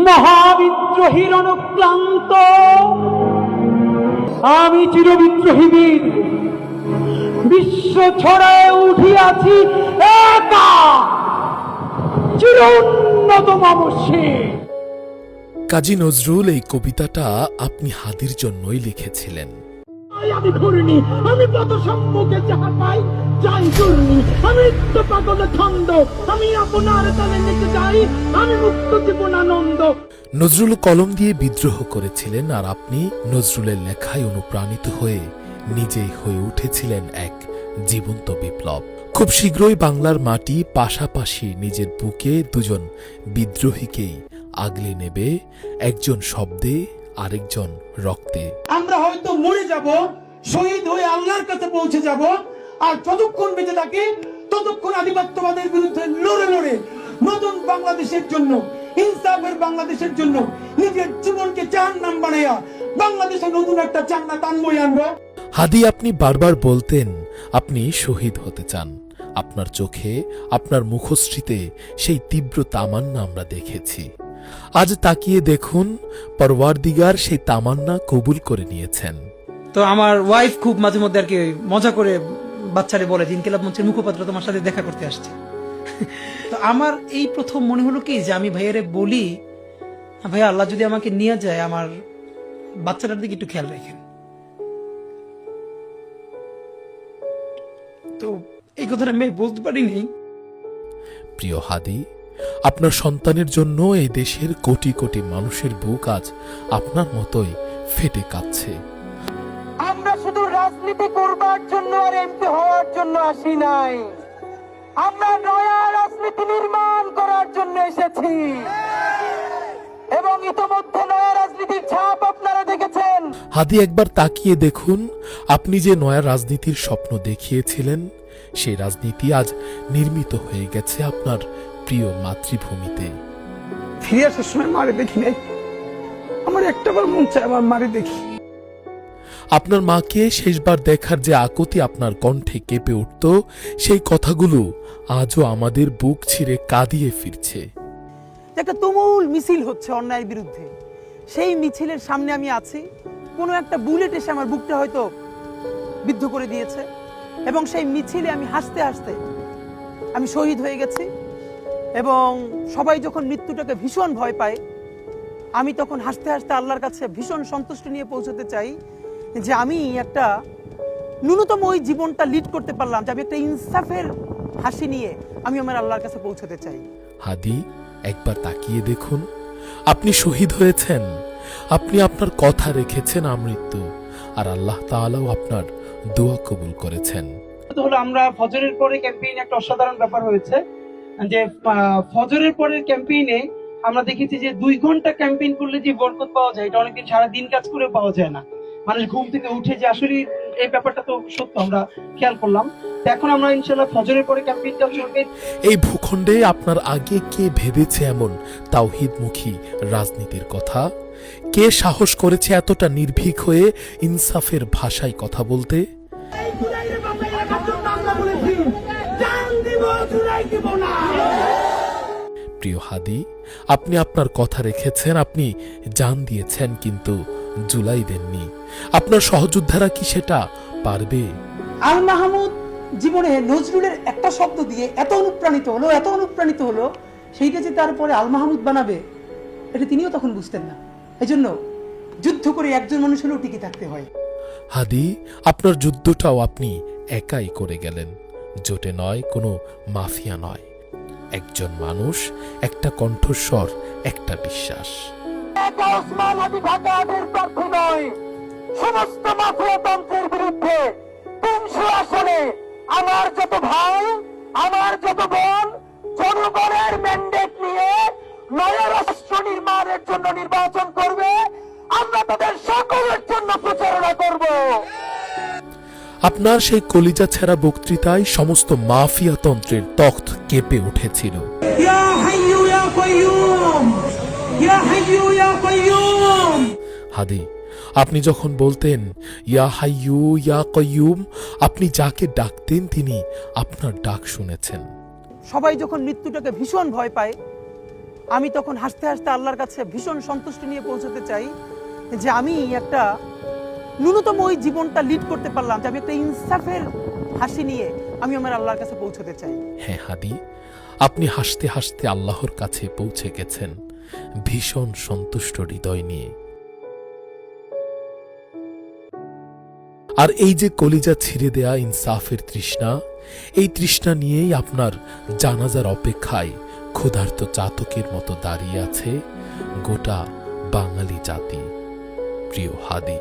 মহাবিদ্রোহীর অনুক্লান্ত আমি চিরবিদ্রোহী বীর বিশ্ব ছড়ায় উঠিয়াছি একা চির উন্নত মানসে। কাজী নজরুল এই কবিতাটা আপনি হাদির জন্যই লিখেছিলেন। আমি ঘূর্ণি, আমি পদ সম্মুখে যাহা পাই যাই ঘূর্ণি, আমি তো পাগল ছন্দ, আমি আপনার তালে নিতে যাই, আমি মুক্ত জীবনানন্দ। নজরুল কলম দিয়ে বিদ্রোহ করেছিলেন, আর আপনি নজরুলের লেখায় অনুপ্রাণিত হয়ে নিজেই হয়ে উঠেছিলেন এক জীবন্ত বিপ্লব। খুব শীঘ্রই বাংলার মাটি পাশাপাশি নিজের বুকে দুজন বিদ্রোহীকেই আগলে নেবে, একজন শব্দে আরেকজন রক্তে। আমরা হয়তো মরে যাব, শহীদ হয়ে আল্লাহর কাছে পৌঁছে যাব, আর যতক্ষণ বেঁচে থাকি ততক্ষণ আধিপত্যবাদের বিরুদ্ধে লড়ে লড়ে নতুন বাংলাদেশের জন্য, ইনসাফের বাংলাদেশের জন্য নিজের জীবনকে জাহান্নাম বানাইয়া বাংলাদেশে নতুন একটা জান্নাত আনবই আনবো। হাদি, আপনি বারবার বলতেন আপনি শহীদ হতে চান। আপনার চোখে, আপনার মুখশ্রীতে সেই তীব্র তামান্না আমরা দেখেছি। আজ তাকিয়ে দেখুন, পরওয়ারদিগার সেই তামান্না কবুল করে নিয়েছেন। তো আমার ওয়াইফ খুব মাঝে মধ্যে আর কি মজা করে বাচ্চারে বলে যে ইনকিলাব মঞ্চের মুখপাত্র তোমার সাথে দেখা করতে আসছে। তো আমার এই প্রথম মনে হলো কি যে আমি ভাইয়ারে বলি, ভাইয়া আল্লাহ যদি আমাকে নিয়ে যায় আমার বাচ্চাটার দিকে একটু খেয়াল রাখেন। তো এই কথাটা আমি বলতে পারিনি। প্রিয় হাদি, আপনার সন্তানের জন্য এই দেশের কোটি কোটি মানুষের বুক আজ আপনার মতোই ফেটে কাঁদছে। আমরা শুধু রাজনীতি করবার জন্য আর এমপি হওয়ার জন্য আসি নাই, আমরা নয়া রাজনীতি নির্মাণ করার জন্য এসেছি, এবং ইতোমধ্যে নয়া রাজনীতির ছাপ আপনারা দেখেছেন। হাদি, একবার তাকিয়ে দেখুন, আপনি যে নয়া রাজনীতির স্বপ্ন দেখিয়েছিলেন সেই রাজনীতি আজ নির্মিত হয়ে গেছে আপনার প্রিয় মাতৃভূমিতে। ফিরে আসার সময় মারে দেখি নাই, আমার একটাবার মন চায় আমার মারে দেখি। আপনার মাকে শেষবার দেখার যে আকুতি আপনার কণ্ঠে কেঁপে উঠত, সেই কথাগুলো আজও আমাদের বুক ছিঁড়ে কাঁদিয়ে ফিরছে। একটা তুমুল মিছিল হচ্ছে অন্যায়ের বিরুদ্ধে, সেই মিছিলের সামনে আমি আছি, কোনো একটা বুলেট এসে আমার বুকটা হয়তো বিদ্ধ করে দিয়েছে, এবং সেই মিছিলে আমি হাসতে হাসতে আমি শহীদ হয়ে গেছি। এবং সবাই যখন মৃত্যুটাকে ভীষণ ভয় পায়, আমি তখন হাসতে হাসতে আল্লাহর কাছে ভীষণ সন্তুষ্টি নিয়ে পৌঁছতে চাই যে আমি একটা ন্যূনতম ওই জীবনটা লিড করতে পারলাম, যে আমি একটা ইনসাফের হাসি নিয়ে আমি আমার আল্লাহর কাছে পৌঁছতে চাই। হাদি, একবার তাকিয়ে দেখুন, আপনি শহীদ হয়েছেন, আপনি আপনার কথা রেখেছেন আমৃত্যু, আর আল্লাহ তাআলাও আপনার দোয়া কবুল করেছেন। হলো আমরা ফজরের পরে ক্যাম্পেইন একটা অসাধারণ ব্যাপার হয়েছে যে ফজরের পরের ক্যাম্পেইনে আমরা দেখেছি যে 2 ঘন্টা ক্যাম্পেইন করলে যে বরকত পাওয়া যায়, এটা অনেকদিন সারা দিন কাজ করে পাওয়া যায় না। মানুষ ঘুম থেকে উঠে যে আসলে এই ব্যাপারটা তো সত্য, আমরা খেয়াল করলাম। এখন আমরা ইনশাআল্লাহ ফজরের পরে ক্যাম্পেইনটা চলবে। এই ভূখণ্ডে আপনার আগে কে ভেবেছে এমন তাওহীদমুখী রাজনীতির কথা? কে সাহস করেছে এতটা নির্ভীক হয়ে ইনসাফের ভাষায় কথা বলতে? প্রিয় হাদি, আপনি আপনার কথা রেখেছেন, আপনি জান দিয়েছেন, কিন্তু জুলাই দেননি। আপনার সহযোদ্ধারা কি সেটা পারবে? আল মাহমুদ জীবনে নজরুলের একটা শব্দ দিয়ে এত অনুপ্রাণিত হলো, সেইটা যে তারপরে আল মাহমুদ বানাবে এটা তিনিও তখন বুঝতেন না। এজন্য যুদ্ধ করে একজন মানুষ হলেও টিকে থাকতে হয়। হাদি, আপনার যুদ্ধটাও আপনি একাই করে গেলেন, জোটে নয়, কোনো মাফিয়া নয়। একজন মানুষ, একটা কণ্ঠস্বর, একটা বিশ্বাস। ওসমান হাদি ঢাকা 8-এর প্রার্থী নয়, সমস্ত মাফিয়াতন্ত্রের বিরুদ্ধে 300 আসনে আমার যত ভাই, আমার যত বোন জনগণের ম্যান্ডেট নিয়ে নয়া রাষ্ট্র নির্মাণের জন্য নির্বাচন করবে, আমরা তাদের সকলের জন্য প্রচারণা করব। আপনার সেই কলিজা ছেঁড়া বক্তৃতায় সমস্ত মাফিয়াতন্ত্রের তখ্ত কেঁপে উঠেছিল। ইয়া হাইয়ু ইয়া কাইয়ুম, ইয়া হাইয়ু ইয়া কাইয়ুম। হাদি, আপনি যখন বলতেন ইয়া হাইয়ু ইয়া কাইয়ুম, আপনি যাকে ডাকতেন তিনি আপনার ডাক শুনেছেন। সবাই যখন মৃত্যুটাকে ভীষণ ভয় পায়, আমি তখন হাসতে হাসতে আল্লাহর কাছে ভীষণ সন্তুষ্টি নিয়ে পৌঁছতে চাই যে আমি একটা ন্যূনতম ওই জীবনটা লিড করতে পারলাম, যে আমি একটা ইনসাফের হাসি নিয়ে আমি আমার আল্লাহর কাছে পৌঁছতে চাই। হ্যাঁ হাদি, আপনি হাসতে হাসতে আল্লাহর কাছে পৌঁছে গেছেন ভীষণ সন্তুষ্ট হৃদয় নিয়ে। আর এই যে কলিজা ছিঁড়ে দেয়া ইনসাফের তৃষ্ণা, এই তৃষ্ণা নিয়েই আপনার জানাজার অপেক্ষায় ক্ষুধার্ত চাতকের মতো দাঁড়িয়ে আছে গোটা বাঙালি জাতি। প্রিয় হাদি।